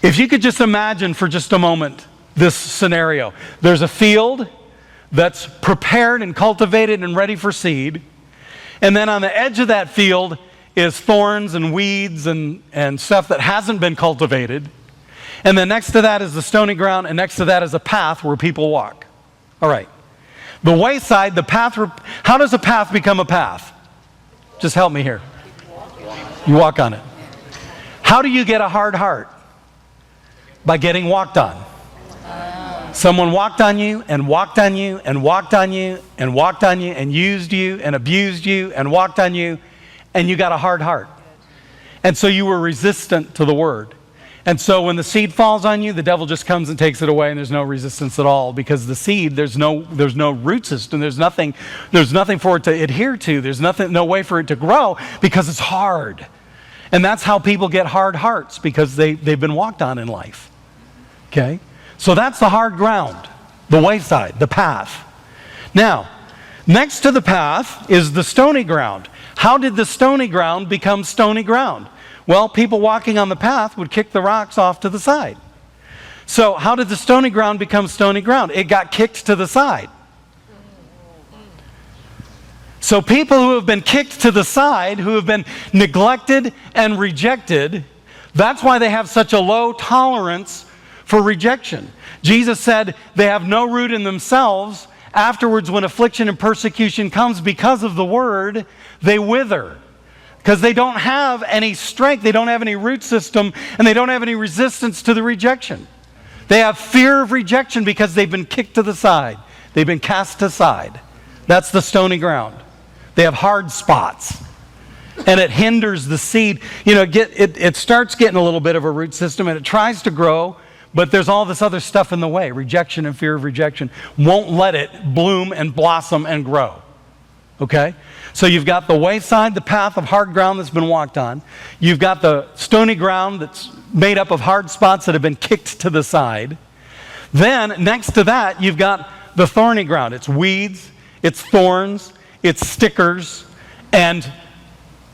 If you could just imagine for just a moment this scenario. There's a field that's prepared and cultivated and ready for seed. And then on the edge of that field is thorns and weeds and stuff that hasn't been cultivated. And then next to that is the stony ground, and next to that is a path where people walk. All right. The wayside, the path, how does a path become a path? Just help me here. You walk on it. How do you get a hard heart? By getting walked on. Someone walked on you and walked on you and walked on you and walked on you and used you and abused you and walked on you, and you got a hard heart. And so you were resistant to the word. And so when the seed falls on you, the devil just comes and takes it away, and there's no resistance at all, because the seed, there's no root system, there's nothing for it to adhere to, there's no way for it to grow, because it's hard. And that's how people get hard hearts, because they've been walked on in life. Okay? So that's the hard ground, the wayside, the path. Now, next to the path is the stony ground. How did the stony ground become stony ground? Well, people walking on the path would kick the rocks off to the side. So how did the stony ground become stony ground? It got kicked to the side. So people who have been kicked to the side, who have been neglected and rejected, that's why they have such a low tolerance for rejection. Jesus said they have no root in themselves. Afterwards, when affliction and persecution comes because of the word, they wither. Because they don't have any strength, they don't have any root system, and they don't have any resistance to the rejection. They have fear of rejection because they've been kicked to the side. They've been cast aside. That's the stony ground. They have hard spots. And it hinders the seed. You know, it starts getting a little bit of a root system, and it tries to grow, but there's all this other stuff in the way. Rejection and fear of rejection won't let it bloom and blossom and grow. Okay? So you've got the wayside, the path of hard ground that's been walked on. You've got the stony ground that's made up of hard spots that have been kicked to the side. Then, next to that, you've got the thorny ground. It's weeds, it's thorns, it's stickers, and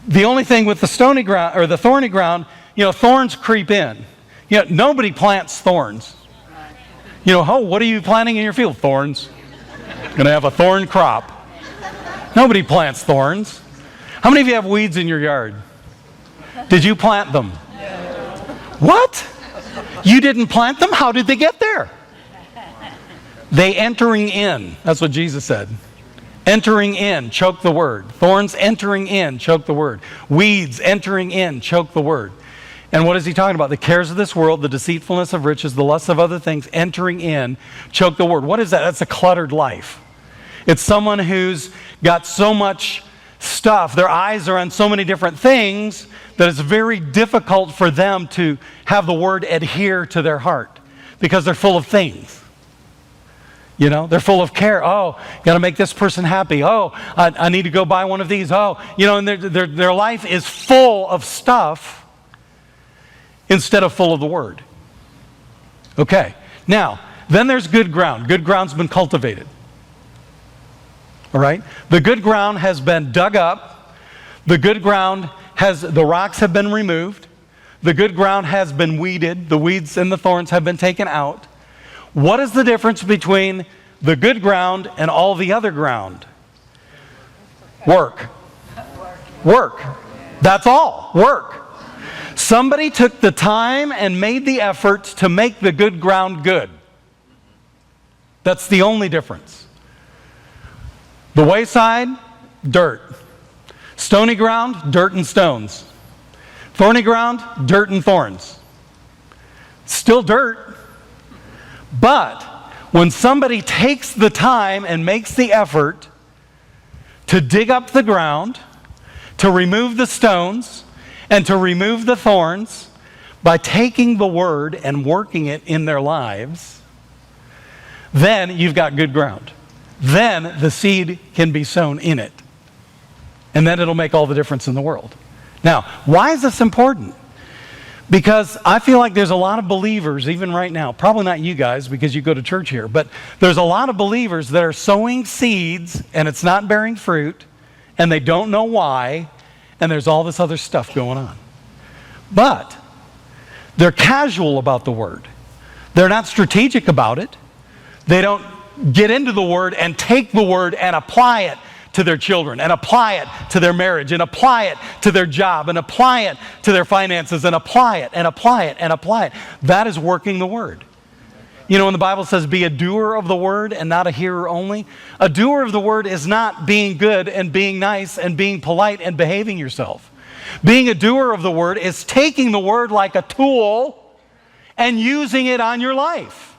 the only thing with the stony ground, or the thorny ground, you know, thorns creep in. You know, nobody plants thorns. You know, oh, what are you planting in your field? Thorns. Going to have a thorn crop. Nobody plants thorns. How many of you have weeds in your yard? Did you plant them? What? You didn't plant them? How did they get there? They entering in. That's what Jesus said. Entering in, choke the word. Thorns entering in, choke the word. Weeds entering in, choke the word. And what is he talking about? The cares of this world, the deceitfulness of riches, the lust of other things, entering in, choke the word. What is that? That's a cluttered life. It's someone who's got so much stuff, their eyes are on so many different things, that it's very difficult for them to have the word adhere to their heart, because they're full of things. You know, they're full of care. Oh, got to make this person happy. Oh, I need to go buy one of these. Oh, you know, and their life is full of stuff instead of full of the word. Okay, now, then there's good ground. Good ground's been cultivated. All right? The good ground has been dug up. The good ground the rocks have been removed. The good ground has been weeded. The weeds and the thorns have been taken out. What is the difference between the good ground and all the other ground? Work. Work. That's all. Work. Somebody took the time and made the effort to make the good ground good. That's the only difference. The wayside, dirt. Stony ground, dirt and stones. Thorny ground, dirt and thorns. Still dirt. But when somebody takes the time and makes the effort to dig up the ground, to remove the stones, and to remove the thorns, by taking the word and working it in their lives, then you've got good ground. Then the seed can be sown in it. And then it'll make all the difference in the world. Now, why is this important? Because I feel like there's a lot of believers, even right now, probably not you guys because you go to church here, but there's a lot of believers that are sowing seeds and it's not bearing fruit, and they don't know why, and there's all this other stuff going on. But They're casual about the Word. They're not strategic about it. They don't get into the Word and take the Word and apply it to their children, and apply it to their marriage, and apply it to their job, and apply it to their finances, and apply it, and apply it, and apply it. That is working the Word. You know, when the Bible says be a doer of the Word and not a hearer only, a doer of the Word is not being good and being nice and being polite and behaving yourself. Being a doer of the Word is taking the Word like a tool and using it on your life.